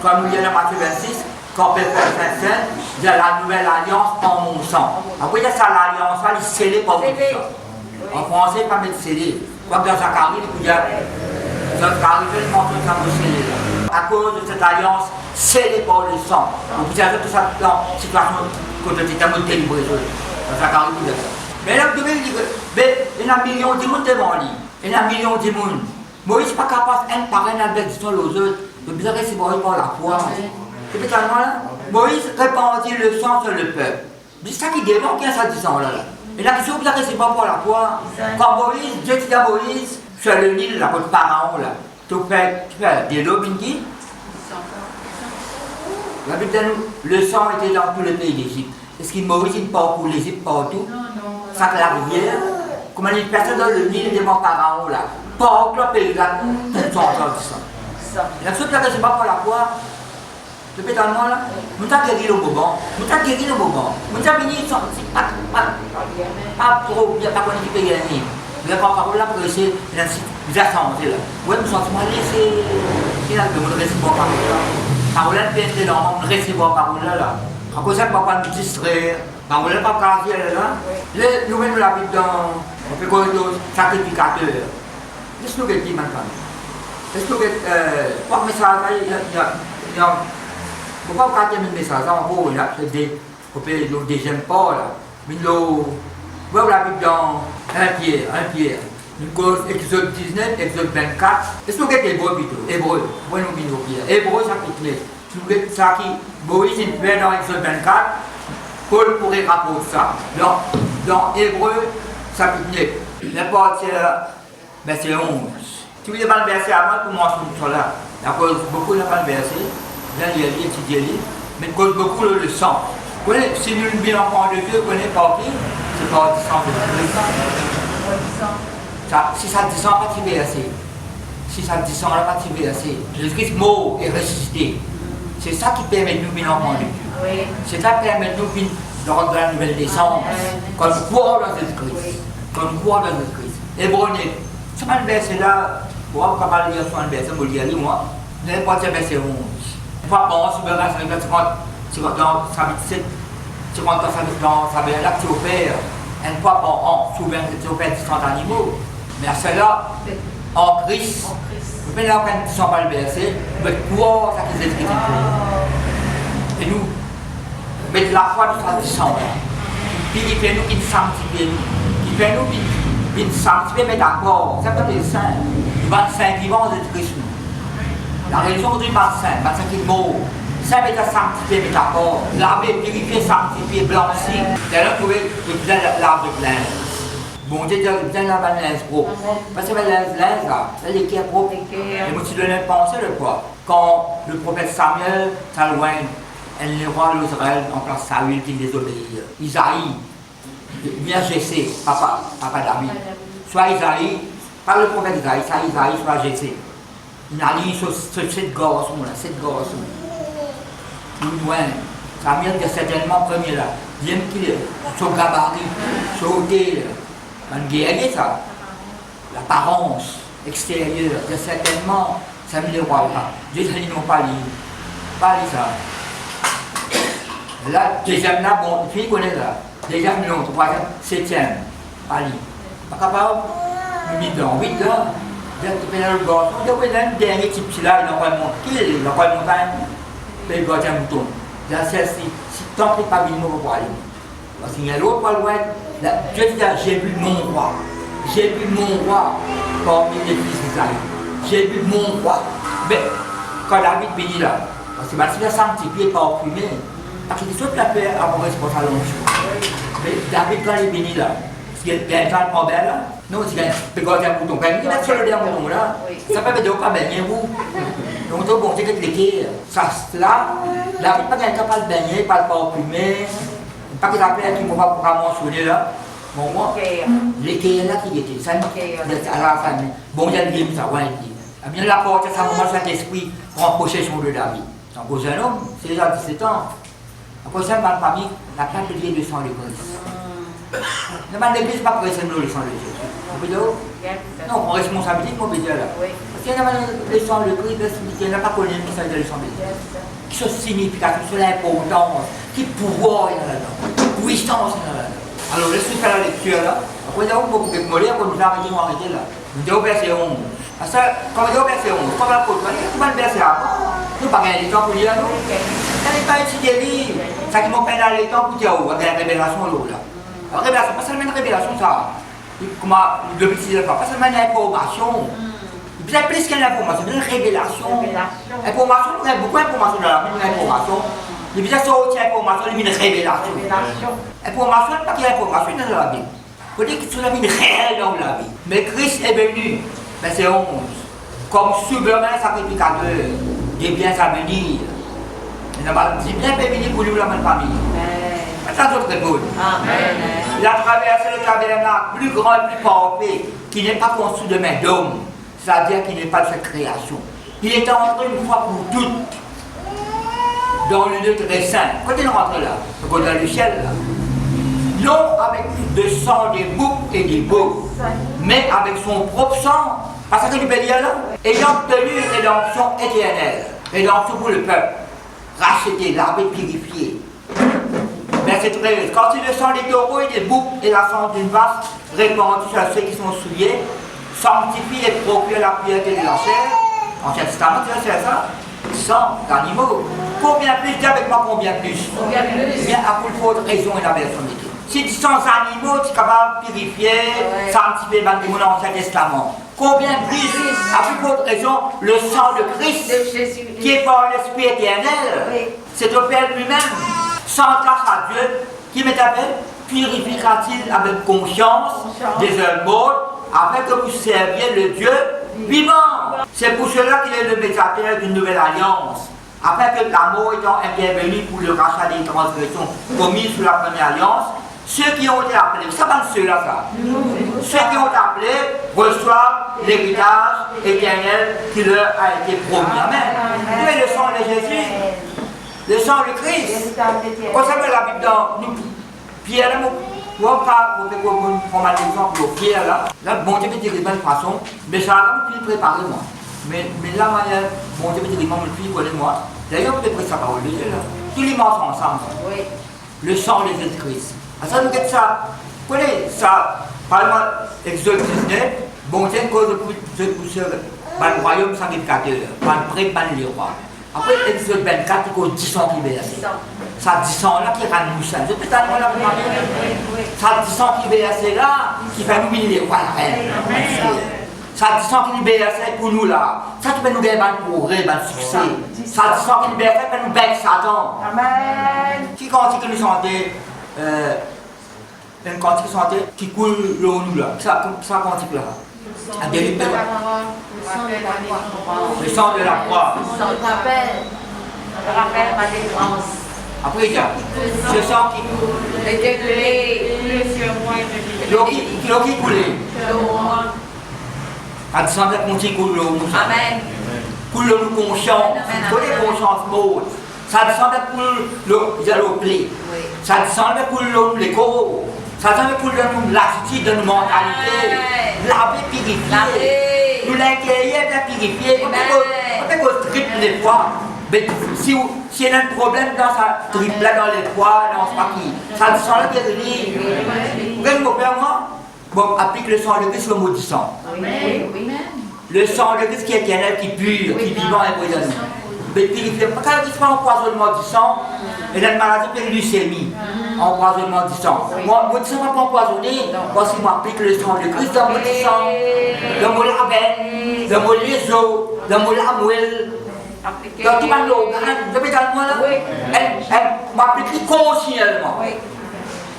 comme nous dit dans Matthieu 26, quand Père Saint, il y a la nouvelle alliance en mon sang. Après, il y a ça l'alliance, ça, il est scellé par mon sang. En français, pas mettre scellé. Comme dans Zacharie, il y a Zacharie, je pense que ça me scellé là. À cause de cette alliance scellée par le sang. Donc, vous avez tout ça dans la situation quand tu es un délivré. Dans Zacharie, il y a ça. Mais là, vous devez dire que il y a un million de monde devant lui. Il y a un million de monde. Moïse n'est pas capable d'un parrain avec du sang aux autres. Le bizarre, c'est par la foi. C'est peut-être là. Moïse répandit le sang sur le peuple. C'est ça qui démontre qu'il y a ça du sang là. Et la question, bizarre, c'est pas pour la foi. Quand Moïse, Dieu dit à Moïse, sur le Nil, là, contre Pharaon, là, tu fais des lobbying. La Bible dit, le sang était dans tout le pays d'Égypte. Est-ce que Moïse, il part pour l'Égypte partout? Ça que la rivière. Comment une personne dans le Nil devant Pharaon, là, part le pays là, tout le sang du sang. La chose là, c'est pas pour la foi. Le pétalement là, nous avons guéri le moment. Nous avons guéri le moment. Nous avons fini, pas trop, il n'y a pas qu'on est gagné. Vous n'avez pas parole là pour essayer de assemblées là. Oui, nous sommes laissés. Il y a de recevoir parole là. Parole là, c'est normal, de recevoir parole là. À cause de ça, papa nous distraire. Parole là, pas caser là. Nous-mêmes, nous l'avons dans On peut cause de sacrificateur. Qu'est-ce que dit maintenant? Est-ce que quoi message il y a pourquoi quand il y a un message en gros il a fait on peut le deuxième pas là. Mais le voilà la Bible dans 1 Pierre. Une cause Exode 19, Exode 24. Est-ce que vous êtes hébreu plutôt? Hébreu. Moi nous venons Pierre. Hébreu chapitre 9. Si vous êtes ça qui Moïse il fait dans Exode 24, Paul pourrait rapporter ça. Dans Hébreu chapitre 9. N'importe verset 11. Si vous n'avez pas le verset avant, commençons sur là. La cause beaucoup n'a pas le verset. Bien lire, étudier, mais cause beaucoup le sang. Si nous ne venons pas de Dieu, vous connaissez par qui? C'est par du sang de Christ. Si ça descend, pas de verset. Si ça descend, pas de verset. Jésus-Christ mort et ressuscité. C'est ça qui permet de nous venir en de Dieu. C'est ça qui permet de nous venir dans la nouvelle naissance. Quand nous croyons dans Jésus-Christ. Quand nous croyons dans Jésus-Christ. Hébreu, c'est pas le verset là. Pour avoir pas mal de lire sur un verset, je vais lire moi. N'importe quel verset 11. Une fois par an, si vous regardez dans chapitre 7, si vous regardez dans l'acte au Père, une fois par an, souvent au Père différents animaux. Mais à cela, en Christ, vous pouvez là quand ils ne sont pas le verset, vous pouvez croire ça qu'ils écrivent. Et nous, mettez la foi de sa sang. Puis il fait nous qui sanctifie nous. Il fait nous qui sanctifie, mais d'accord, c'est pas des saints. Les 25 vivants de Christ. La religion du 25 qui est mort. Ça veut dire sanctifié, mais d'accord. Laver, purifier, sanctifier, blanchir. D'ailleurs, vous pouvez utiliser l'arbre de linge. Bon Dieu, vous avez la linge propre. Parce que la linge là, c'est l'équerre propre. Et moi, tu dois penser de quoi? Quand le prophète Samuel s'éloigne, elle le roi d'Israël en place Saül qui désobéit. Isaïe, bien Jessé, papa David. Soit Isaïe, pas le prophète Isaïe, soit Jessé. Il a dit sur 7 garçons là, 7 garçons. Plus loin, Samuel était certainement premier là. Bien qu'il son gabarit, son côté, un guerrier ça. L'apparence extérieure, c'est certainement Samuel le roi là. Dieu n'a pas lu. Pas lu ça. Là, deuxième là, bon, puis il connaît là. Deuxième non, troisième, septième. Pas lu. Pas capable. 8 ans, 8 ans. Il y a un dernier type là, il n'a pas monté, il n'a pas monté, il doit être un mouton. Il a celle-ci, si tant qu'il n'est pas venu, il va aller. Parce qu'il y a l'autre pas loin, Dieu dit j'ai vu mon roi. J'ai vu mon roi parmi les fils d'Israël. J'ai vu mon roi. Mais quand David bénit là, parce que s'il a sanctifié, parfumé, parce qu'il est sûr que la paix a pour responsable à l'autre. Mais David, quand il est béni là, parce qu'il y a un temps de problème là, non, c'est un mouton. Quand il est sur le dernier mouton là, ça peut dire pas baigner vous. Donc, bon, c'est que les ça, là, David pas capable de baigner, pas de parfumer, pas qu'il a peur qu'il ne va pas mentionner là. Bon, moi, les là qui étaient, ça, à la famille. Bon, il y a le game, ça, ouais, il dit. Eh bien, la porte, ça, moment, cet esprit prend possession de David. Donc, pour un homme, c'est déjà 17 ans. Après ça, dans la famille, la plaque de Dieu descend l'église. L'église n'est pas pressée de le sang de Jésus. Non, on responsabilité, mon bédier là. Parce qu'il y a le sang de Christ, il n'a pas connu le message de le sang de Jésus. Qui sont significatifs, qui sont l'importance, qui pouvoir il y a là-dedans, puissance il y a là-dedans. Alors, laissez faire la lecture là. Après, il y a beaucoup de mots, on nous a arrêté là. Nous avons verset 11. Parce que, quand on dit au verset 11, comme l'apôtre, il y a le verset avant. Nous n'avons pas gagné le temps pour lire, nous. Ça n'est pas étudié le livre. Ça qui m'a fait dans le temps pour dire, avec la révélation là. La révélation, pas seulement une révélation, ça. Comment le petit de pas seulement une information. Il y a plus qu'une information, une révélation. Information, il y a beaucoup d'informations dans la Bible, une information. Il y a sorti information, il y a une révélation. Information, pas qu'il y a information dans la Bible. Il faut dire que c'est une réelle dans la Bible. Mais Christ est venu, verset 11, comme souverain sacrificateur des biens à venir. Il a dit bien venir pour nous la même famille. Ça c'est très beau. Il a traversé le tabernacle plus grand et plus parfait, qui n'est pas construit de main d'homme, c'est-à-dire qu'il n'est pas de cette création. Il est entré une fois pour toutes dans le lieu très saint. Quand il est rentré là, dans le ciel là, non avec de sang des boucs et des boucs, mais avec son propre sang, parce que il peut dire là, ayant obtenu une rédemption éternelle, rédemption pour le peuple, racheté, lavé, purifié. Verset 13. Quand il le sang des taureaux et des boucs et la sang d'une vache répandue sur ceux qui sont souillés, sanctifie et procure la piété de la chair. Ancien Testament, tu sais ça? Sang d'animaux. Combien plus? Dis avec moi combien plus? Combien plus? Bien, à plus forte raison et la version métier. Si tu sens animaux, tu es capable de purifier, sanctifier dans l'Ancien Testament. Combien plus, à plus forte raison, le sang de Christ, qui est par l'Esprit éternel, c'est au Père lui-même, sans grâce à Dieu, qui m'est appelé, purifiera-t-il avec conscience des œuvres mortes, afin que vous serviez le Dieu vivant. C'est pour cela qu'il est le médiateur d'une nouvelle alliance, afin que l'amour étant intervenu pour le rachat des transgressions commises sous la première alliance, ceux qui ont été appelés, ça va de ceux-là, ça. Ceux qui ont été appelés reçoivent l'héritage éternel qui leur a été promis. Amen. Et le sang de Jésus, le sang de Christ. Quand ça veut la Bible dans nous, Pierre, on va prendre l'exemple de Pierre là, bon Dieu peut dire de bonne façon, mais ça là, vous pouvez préparer moi. Mais là, bon Dieu peut dire, mon fils, connais-moi. D'ailleurs, vous pouvez préparer sa parole là. Tous les morts sont ensemble. Oui. Le sang de Jésus-Christ. Ça nous dit ça. Vous connaissez ça, par exemple, Exode 19, bon Dieu cause de pousser le royaume sanctificateur, par le prêtre, par le roi. Après, Exode 24, il cause 10 ans qui versent. Ça 10 ans là qui rend nous ça. Je peux t'attendre là, ça 10 ans qui versent là, qui fait nous les rois la reine. Ça 10 ans qui versent pour nous là. Ça qui fait nous gagner un progrès, un succès. Ça 10 ans qui versent pour nous battre Satan. Amen. Qui quand nous chantait un cantique santé qui coule l'eau nous là. Ça cantique là. Le sang de la croix. Rappelle ma délivrance. Après, il y a ce sang qui était coulé. L'eau qui coulait. À descendre la continue coule l'eau. Amen. Coule l'eau nous conscience. Coule les consciences mortes. Ça descend pour l'eau plaie. Ça descend pour l'eau l'écho. Ça descend pour l'attitude de nos mentalités. Laver, purifier. Nous l'accueillir, purifier. On peut qu'on triple les fois. Mais si il y a un problème dans sa triple dans les fois, dans ce papier, ça descend là qui est venu. Vous voyez mon père, moi? Bon, applique le sang de Christ le mot du sang. Le sang de Christ qui est éternel, qui pur, qui vivant et prisonnier. Mais purifier. Quand il fait empoisonnement du sang, il y a une maladie de glycémie, empoisonnement du sang. Moi, mon sang ne va pas empoisonner, parce qu'il m'applique le sang de Christ dans mon sang, dans mon label, dans mon les os, dans mon lamouel, dans tout mon organe. Vous avez dans moi là? Elle m'applique continuellement.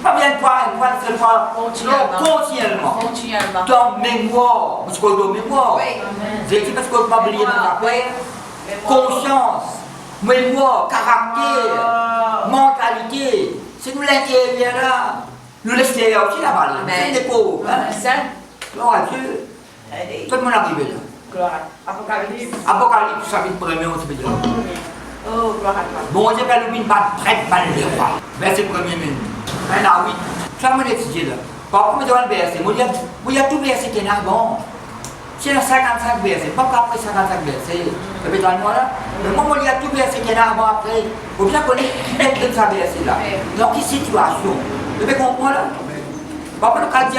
Pas bien une fois, seulement, continuellement. Dans mémoire, parce qu'on doit mémoire. J'ai dit parce qu'on ne peut pas oublier notre affaire. Conscience, mémoire, caractère, mentalité, c'est nous l'intérieur là, nous l'extérieur aussi là-bas, c'est des pauvres. Gloire à Dieu. Tout le monde arrive là. Apocalypse, chapitre 1er, on se fait là. Oh, gloire à toi. Bon Dieu, nous ne pas prêtre, pas le roi. Verset 1er même. Maintenant, oui. Ça m'a étudié là. Par contre, je vais le verset. Il y a tout verset qui est là, bon. C'est le 55 versets, pas après 55 versets. Vous avez moi là? Mais moi, il y a tout verset qui est là avant après. Il faut bien connaître qui est de ça verset là. Dans quelle situation? Vous avez compris là? Papa, nous avons dit,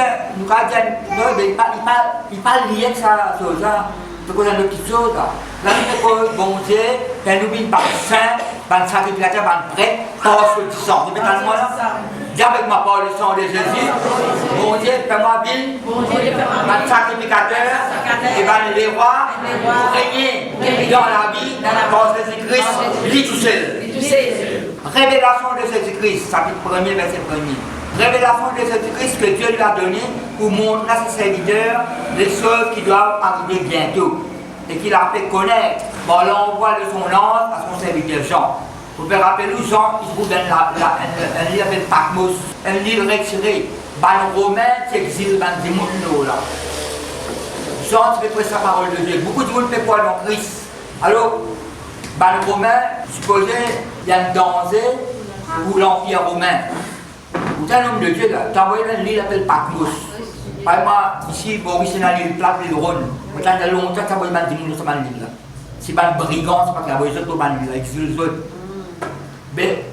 il parle lié de ça, ça. Il faut qu'on ait une petite chose là. Là, il faut que bon Dieu, qu'il nous vienne par le saint, par le sacrificateur, par le prêtre, par ce petit sang. Vous avez moi là? Dis avec ma parole le sang de Jésus. Bon Dieu, fais-moi bien. Par le sacrificateur, et par les rois, pour régner dans la vie, par Jésus-Christ, lui tout seul. Révélation de Jésus-Christ, chapitre 1er, verset 1er. Révélation de Jésus-Christ que Dieu lui a donné pour montrer à ses serviteurs les choses qui doivent arriver bientôt et qu'il a fait connaître par l'envoi de son ange à son serviteur Jean. Vous pouvez rappeler, Jean, il trouve un livre avec Patmos, un livre retiré, un Romain qui exile dans des mondes là. Jean, tu fais sa parole de Dieu. Beaucoup de monde fait quoi dans Christ. Alors, le Romain, supposez, il y a un danger pour l'Empire romain. Vous êtes un homme de Dieu là, tu as envoyé un livre qui s'appelle Patmos. Par exemple, ici, Boris, c'est un livre plat, le Rhône. Vous avez longtemps, tu as envoyé un livre sur ce livre là. C'est pas un brigand, c'est pas qu'il y a envoyé un livre, exile les autres. Mais,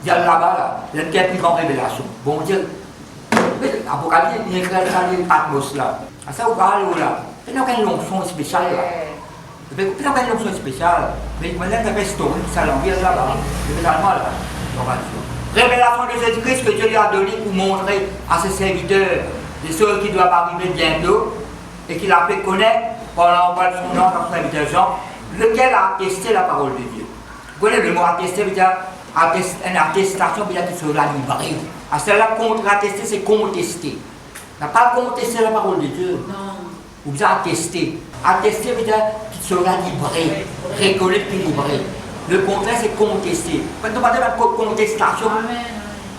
il y a là-bas là. il y a une plus grande révélation. Bon Dieu, l'Apocalypse, il écrit ça dans l'atmos là. À ça, vous parlez là. Il n'y a aucune onction spéciale là. Il n'y a aucune onction spéciale. Mais maintenant, il y a une story, ça l'envie là-bas. Révélalement là. Révélation de Jésus-Christ que Dieu lui a donné pour montrer à ses serviteurs des choses qui doivent arriver bientôt et qu'il a fait connaître pendant son nom dans son serviteur Jean, lequel a attesté la parole de Dieu. Vous connaissez le mot attester, veut dire une attestation, veut dire qu'il sera livré. À cela, contre-attester, c'est contester. On n'a pas contesté la parole de Dieu. Non. Vous bien attester. Attester veut dire qu'il sera livré, reconnaître qu'il est livré. Le contraire, c'est contester. Quand on parle de contestation,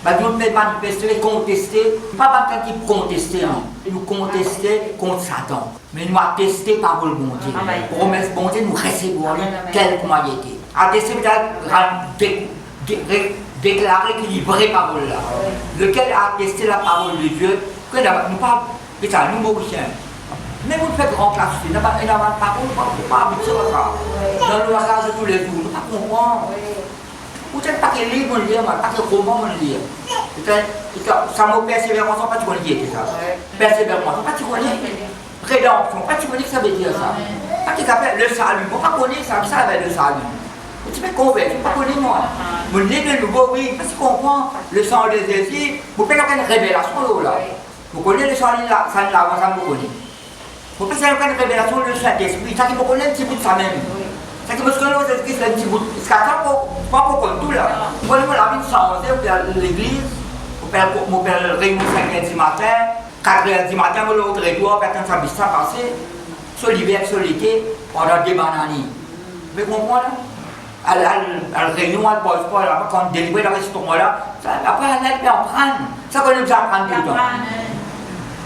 nous devons manifester, contester, pas quelqu'un qui contester, non. Nous contester contre Satan. Mais nous attester par le bon Dieu. Promesse bon Dieu, nous recevoir tel qu'on a été. Attester veut dire déclarer qu'il est vrai parole là. Lequel a attesté la parole de Dieu, que nous pas, c'est ça, nous Mauriciens. Mais vous faites grand classe, il n'y a pas de parole, pas habitué à ça. Dans le langage de tous les jours, nous ne comprenons pas. Vous n'êtes pas que livre, on lit, pas que roman, on lit. Ça m'a persévérance, pas tu connais ça. Persévérance, pas tu connais. Rédemption, pas tu connais que ça veut dire ça. Pas tu appelles le salut, on ne connaît ça, ça veut le salut. Tu peux convaincre, tu ne connais moi. Mon livre de nouveau, oui, parce qu'on comprend le sang de Jésus, vous faites une révélation là. Vous connaissez le sang de la ça vous connaissez. Vous faites une révélation de Saint-Esprit, ça qui vous connaît un petit bout de ça même. Ça qui vous connaît le Christ un petit bout. Parce qu'à ça, pas pour tout là. Vous voyez, la vie de changé, vous faites l'église, vous faites le réunion 5h du matin, 4h du matin, vous l'autre retour, vous faites un samedi ça passé, sur l'hiver, sur l'été, pendant des bananes. Vous comprenez là? À la réunion, à la là, quand on délivre la restaurant là, après elle peut en prendre. Ça qu'on aime apprendre tout le temps.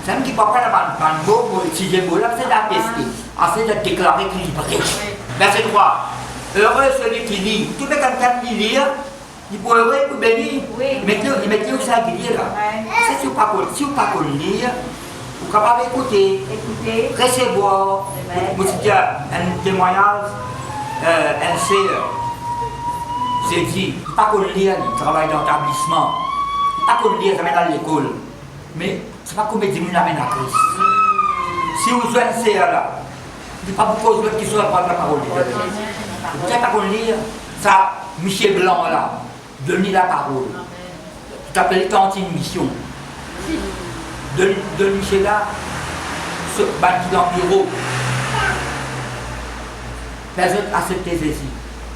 C'est même qui peut prendre un mot, si j'ai beau là, c'est d'attester, c'est de déclarer qu'il est vrai. Verset 3. Heureux celui qui lit. Tu veux quelqu'un qui lit, il peut heureux, il peut bénir. Il met où ça qui lit là. Si vous ne pas lire, vous êtes capable d'écouter, recevoir. Vous dites un témoignage, un CE. J'ai dit, pas qu'on lire, il travaille dans l'établissement. Pas qu'on lire, ça met dans l'école. Mais c'est pas comme des gens amènent à Christ. Si vous jouez un CA là, il n'y a pas beaucoup de gens qui sont à prendre la parole de Dieu. Vous savez pas qu'on lire, ça, Michel Blanc là, donner la parole. Tu t'appelles Tantine Mission. De Michel là, ce bâti dans le bureau. Personne accepte Jésus.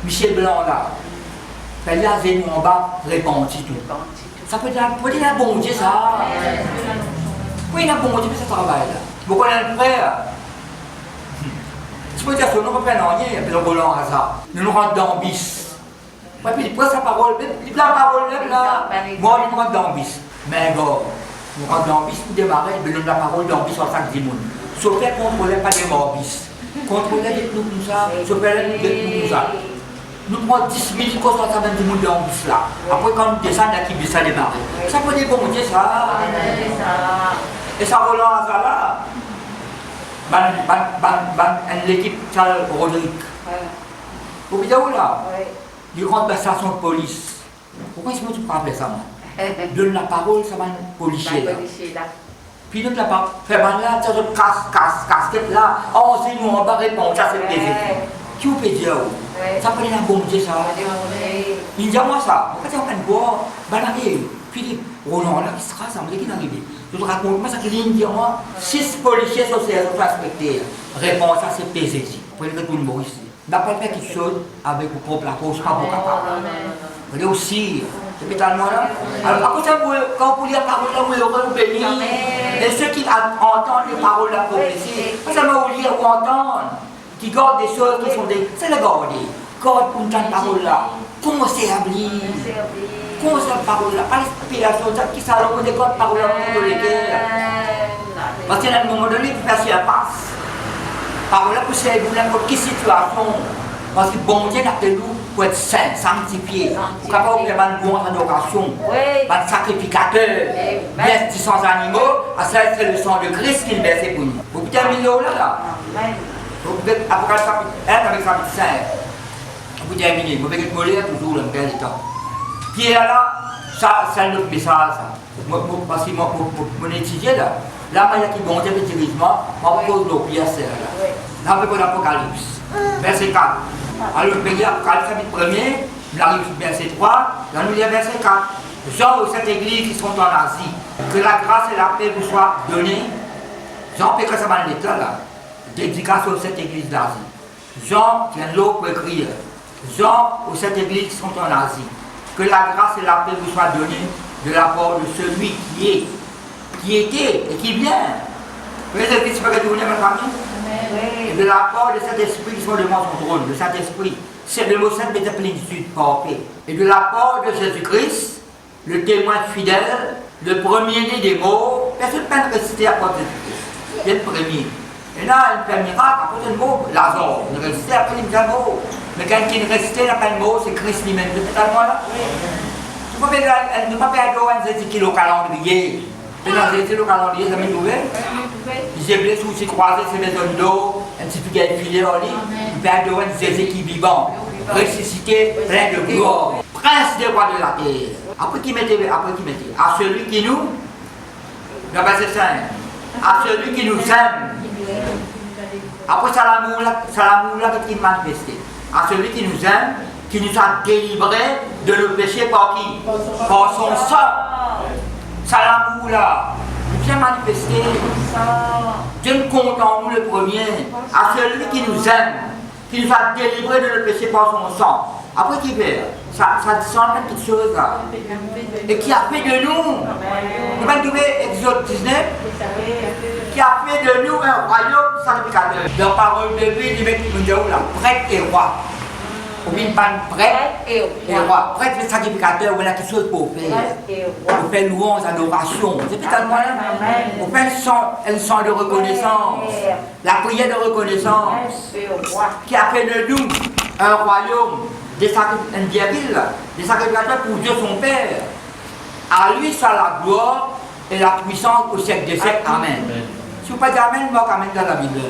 Michel Blanc là. Elle a zéro en bas, répandu tout. Ça peut dire un bon Dieu, ça. Oui, un bon Dieu, mais ça travaille là. Vous connaissez le frère? Tu peux dire que nous ne reprenons rien, puis nous roulons à ça. Nous nous rendons dans bis. Et puis il prend sa parole, il prend la parole là, moi il nous rentre dans bis. Mais bon, nous rentrons dans bis pour démarrer, il donne la parole dans bis en 5 10 sauf qu'elle ne contrôlait pas des morts bis. Contrôlez avec nous comme ça, sauver avec nous comme ça. Nous prenons 10 minutes qu'on soit avec du monde en bus là. Après quand nous descendons là, qui bus à démarrer. Ça peut dire bon Dieu ça. Et ça roule à ça là. L'équipe Charles Roderick. Vous voyez où là? Il rentre dans la station de police. Pourquoi est-ce que tu peux appeler ça moi? Donne la parole, ça va un policier là. Puis nous, là, fait mal là, ça se casquette là, oh, c'est nous, on va répondre, ça c'est plaisir. Qui vous peut dire? Ça peut être un bon Dieu, ça. Il dit à moi ça, pourquoi tu es en train de boire, balader, puis Roland là, qui sera assemblé, qui est arrivé. Je te raconte, moi, ça qui vient de dire, moi, 6 policiers sociaux sont respectés. Réponse, ça c'est plaisir. Vous pouvez retourner ici. N'a pas fait quelque chose avec vos propres approches, pas vos capables. Vous voulez aussi. C'est tellement là. Alors, après ça, quand vous lisez la parole, là, vous heureux, vous bénir. Et ceux qui entendent les paroles de la prophétie, pas seulement vous lire ou entendre, qui gardent des choses qui sont des. C'est le garder. Garde pour une telle parole là. Comment c'est abli? Comment c'est la parole là? Pas l'inspiration, qui s'allonge des gardes paroles là pour les guerres. Parce qu'à un moment donné, vous faites la passe. Parole là, pour servir n'importe quelle situation. Parce que bon Dieu n'a pas nous pour être saint, sanctifié, pour capable de faire une bonne adoration, un sacrificateur, blessé sans animaux, c'est le sang de Christ qu'il versait pour nous. Vous pouvez terminer là. Vous pouvez Apocalypse chapitre 1 avec chapitre 5. Vous pouvez terminer, vous pouvez être mollet toujours dans quel temps. Pierre là, Ça, c'est un autre message, ça. Parce que moi, pour étudier, là, il y a qui vont dire le dirigement, moi, je pose l'eau, là. Là, on peut l'Apocalypse, verset 4. Alors, le pays Apocalypse, chapitre 1er, il arrive au verset 3, là, nous lisons verset 4. Jean aux sept églises qui sont en Asie, que la grâce et la paix vous soient données. Jean fait que ça va l'état là, dédicace aux sept églises d'Asie. Jean, qui est l'eau pour écrire. Jean aux sept églises qui sont en Asie, que la grâce et la paix vous soient données de la part de celui qui était et qui vient. Vous voyez ce qui se peut retourner, ma famille? Et de la part de cet esprit qui sont devant son trône, de cet esprit. C'est le mot saint de plénitude, paix. Et de la part de Jésus-Christ, le témoin fidèle, le premier-né des morts, personne ne peut réciter à part de Jésus-Christ. Il est le premier. Et là, il fait un miracle, à part de mot, Lazare. Il récitait après, il me dit un mot. Mais quand il récitait, il n'a pas de mot, c'est Christ lui-même. Vous êtes à moi là? Tu ne peux pas perdre un Jésus qui est au calendrier. Et dans Jésus, le calendrier, ça m'a trouvé. J'ai blessé ou j'ai croisé ses maisons d'eau, un petit peu de filet en ligne. Il perd un Jésus qui est vivant, ressuscité, plein de gloire. Prince des rois de la terre. Après qui mettait, à celui qui nous, le verset 5, à celui qui nous aime. Après ça l'amour là qui est manifesté. À celui qui nous aime, qui nous a délivrés de nos péchés par qui? Par son sang. Ça l'amour là, bien manifesté. Dieu nous compte en nous le premier. À celui qui nous aime, qui nous a délivrés de nos péchés par son sang. Après qui fait? Ça descend plein de choses là. Et qui a fait de nous, vous pouvez trouver Exode 19, qui a fait de nous un royaume sacrificateur. Dans parole de vie, il dit là, prêtre et roi. Ou bien pas prêtre et roi. Prêtre et sacrificateur, voilà quelque chose pour faire. Pour faire louange, adoration. C'est peut-être moi là. Pour faire un sang de reconnaissance. La prière de reconnaissance. Qui a fait de nous un royaume. Des sacrificateurs pour Dieu son Père. À lui, ça la gloire et la puissance au siècle des siècles. Amen. Si vous ne pas dire Amen, moi, Amen dans la Bible.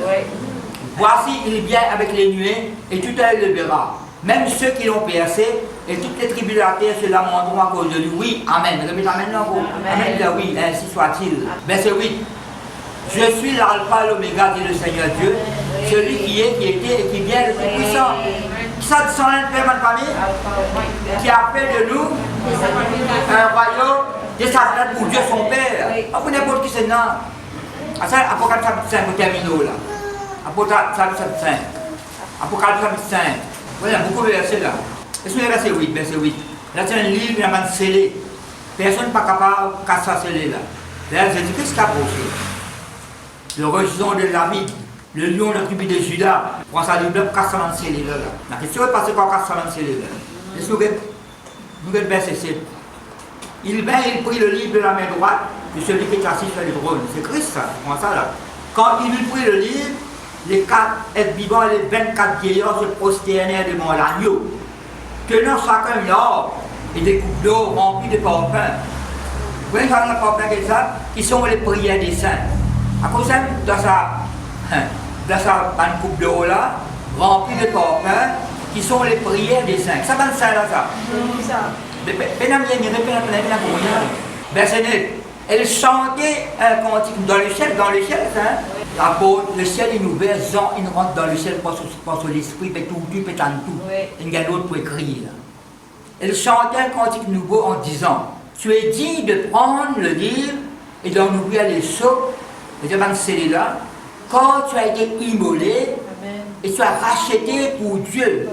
Voici, il vient avec les nuées et tout elle le verra. Même ceux qui l'ont percé et toutes les tribus de la terre se lamenteront à cause de lui. Oui, Amen. Répétez Amen, non, vous. Amen, oui, ainsi soit-il. Verset 8. Je suis l'alpha et l'oméga, dit le Seigneur Dieu, celui qui est, qui était et qui vient, le plus puissant. Qui ça descend un père, ma famille, qui a fait de nous un royaume des sacrificateurs pour Dieu son Père. Vous n'importe qui c'est non. Apocalypse chapitre 5, au terminal là. Apocalypse chapitre 5. Apocalypse chapitre 5. Voilà, beaucoup de versets là. Est-ce que verset 8, verset 8. Là, c'est un livre qui a scellé. Personne n'est pas capable de casser ça scellé là. Là, Jésus, qu'est-ce qu'il a approché? Le rejeton de David, le lion de la tribu de Judas, prend sa livre, casse ça scellé là. La question est passée par casse ça scellé là. Est-ce que vous êtes verset 7. Il vint et il prit le livre de la main droite de celui qui est assis sur le trône. C'est Christ ça, comment ça là. Quand il eut pris le livre, les 4 êtres vivants et les 24 vieillards se prosternèrent devant l'agneau, tenant chacun une orbe et des coupes d'eau remplies de parfums. Vous voyez ça, le parfum que ça, qui sont les prières des saints. À cause de ça, dans sa coupe d'eau là, remplie de parfums, qui sont les prières des saints. Ça va ça là, ça. Verset 9. Elle chantait un cantique dans le ciel, hein. Le ciel est ouvert, Jean, il rentre dans le ciel, passe l'esprit, fait tout, il y a d'autres pour écrire. Elle chantait un cantique nouveau en disant, tu es digne de prendre le livre et d'en ouvrir les sceaux, et de m'enseigner là, quand tu as été immolé, et tu as racheté pour Dieu,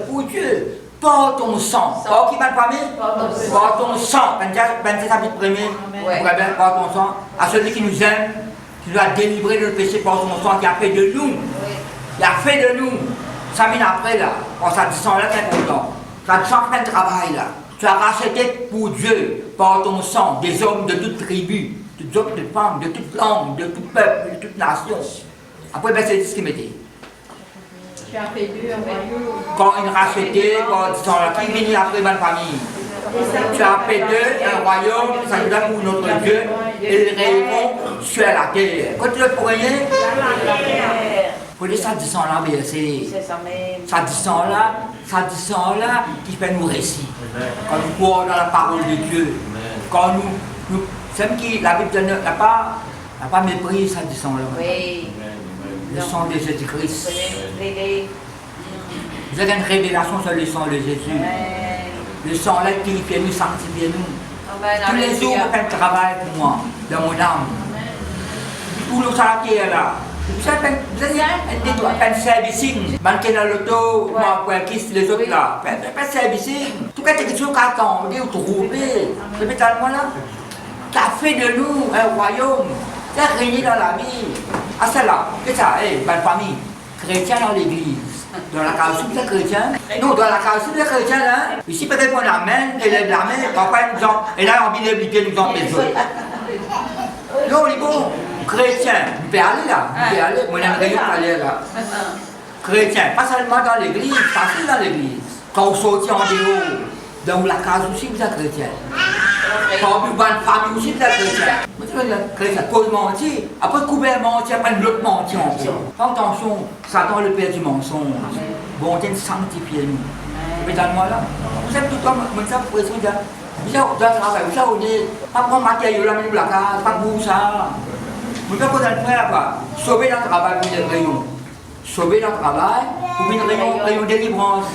par ton sang. Par qui m'a parlé? Par ton sang. Par ton sang. À celui qui nous aime, qui nous a délivrés de notre péché par son sang, qui a fait de nous. Il a fait de nous. Ça vient après là. Quand ça descend là, c'est important. Ça descend plein de travail là. Tu as racheté pour Dieu, par ton sang, des hommes de toute tribu, toutes hommes, de femmes, de toute langue, de tout peuple, de toute nation. Après, ben, c'est ce qu'il mettait. Quand il rachetait, quand il venait après ma famille, tu as fait d'eux un royaume, ça nous donne pour notre Dieu, et ils règneront sur la terre. Quand tu le pourrais, pour dire ça descend là, verset. Ça descend là, qui fait nous récits. Quand nous croyons dans la parole de Dieu, quand nous c'est qui la Bible n'a pas mépris ça du sang là. Oui. Le sang de Jésus-Christ. Les. Vous avez une révélation sur le sang de Jésus. Amen. Le sang là qui fait nous sanctifier nous. Amen. Tous les jours, on fait un travail pour moi, dans mon âme. Tout le temps qui est là. Vous avez un servicing. Manquer dans l'auto, les autres là. Pas servicing. Tout cas, c'est quelque chose qui attend. On dit, vous trouvez. C'est métalement là. Qui a fait de nous un royaume. Qui a régné dans la vie. Ah, c'est là. C'est ça, bonne famille. Chrétien dans l'église. Dans la case c'est chrétien. Non, dans la case c'est chrétien. Hein? Ici, peut-être qu'on amène, élève la main, après, nous en, et là, on vient d'éviter, nous en besoin. Non, il est bon. Chrétien, vous pouvez aller là. Vous pouvez aller. Moi, j'aimerais bien aller là. Chrétien, pas seulement dans l'église, pas seulement dans l'église. Quand vous sortez en dehors, dans la case aussi, vous êtes chrétien. Quand vous êtes une famille aussi, vous êtes chrétien. Vous êtes chrétien, cause mentir. Après, couvert mentir, après, l'autre mentir encore. Attention, Satan le père du mensonge. Bon Dieu, sanctifiez nous. Mais dans moi là, vous êtes tout le temps, vous êtes pression de. Vous êtes dans le travail, vous êtes pas prendre matériel là, mais la case, pas de ça. Vous ne pouvez pas faire quoi. Sauver le travail pour les rayons. Sauver le travail pour les rayons de délivrance.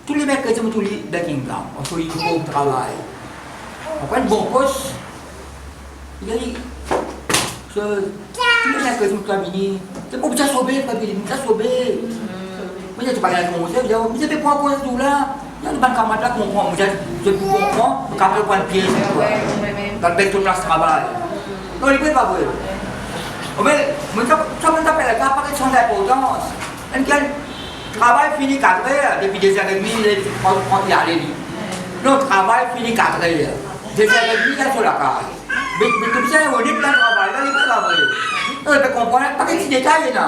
Tous les mecs qui sont tous les Buckingham, on fait un bon travail. On prend un bon poste. Il a dit, tous les mecs qui sont cabinet, c'est pour ça sauver le cabinet, pour ça sauver. Vous n'êtes pas là comme vous avez pas un point tout là. Il y a des camarades là qui comprennent. Vous êtes pour comprendre, vous avez un pied dans le bec de place de travail. Non, il ne peut pas voir. Mais ça me rappelle la part de son importance. Un travail finit 4 heures, depuis 2h30, on y allait. Notre travail finit 4 heures. 2h30, il est sur la case. Mais comme ça, on est plein de travail, là, il est travail. On peut comprendre, pas de petits détails là.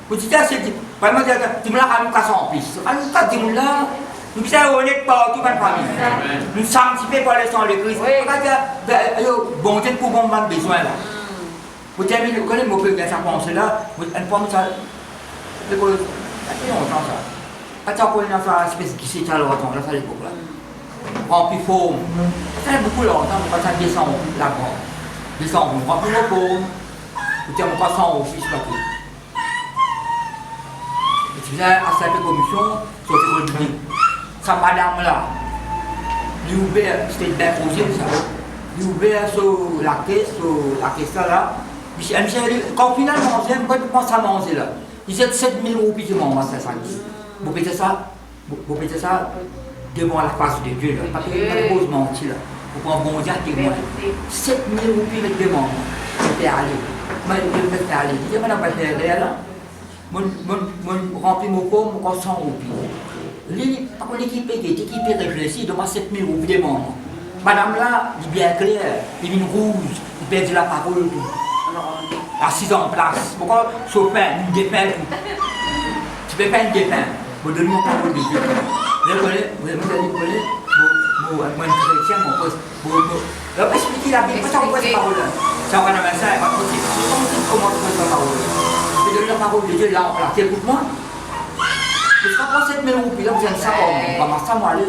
Petit détail, c'est vraiment, tu me l'as ramené en plus. Tu me l'as. Nous sommes honnêtes partout dans la famille. Nous sommes sanctifiés par le sang de Christ. Bon Dieu, pour bon besoin là. Vous terminez, vous connaissez mon peu bien ça pense là, vous une fois ça, c'est pour longtemps ça. Attends pour une affaire espèce qui s'est à l'automne, là ça l'époque là. Rempli forme. Ça fait beaucoup longtemps, quand ça descend là-bas. Descend, on remplit nos formes. Vous tenez encore 100 au fils là. Et tu viens à cette commission, sur le public. Ça madame là, il ouvert, c'était bien posé ça. Il ouvert sur la caisse là. Quand finalement, quand tu penses à manger là, il y a 7000 roupies qui m'ont c'est ça. Vous mettez ça devant la face de Dieu là. Parce que vous pose mentir là. Vous prenez bon Dieu qui moi. 7000 roupies avec des membres. C'était allé. Mais je me suis allé. Je dis, madame, je vais là. Je remplis mon pot, mon 100 roupies. Par contre, l'équipe est réfléchie, devant 7000 roupies des membres. Madame là, il est bien clair, il est une rouge, il perd la parole. Assise en place. Pourquoi Chopin, une dépeint tout. Tu peux pas une dépeint. Vous donnez mon parole de Dieu. Vous connaissez, vous connaissez, mon chrétien, mon poste. Vous expliquez la Bible, pourquoi ça parole là. Ça va dans ma salle, comment tu poses la parole. Tu donnes la parole de Dieu là en place. Écoute-moi. Je ne sais pas 7000 roupies, là vous êtes ça, on va marcher, moi aller.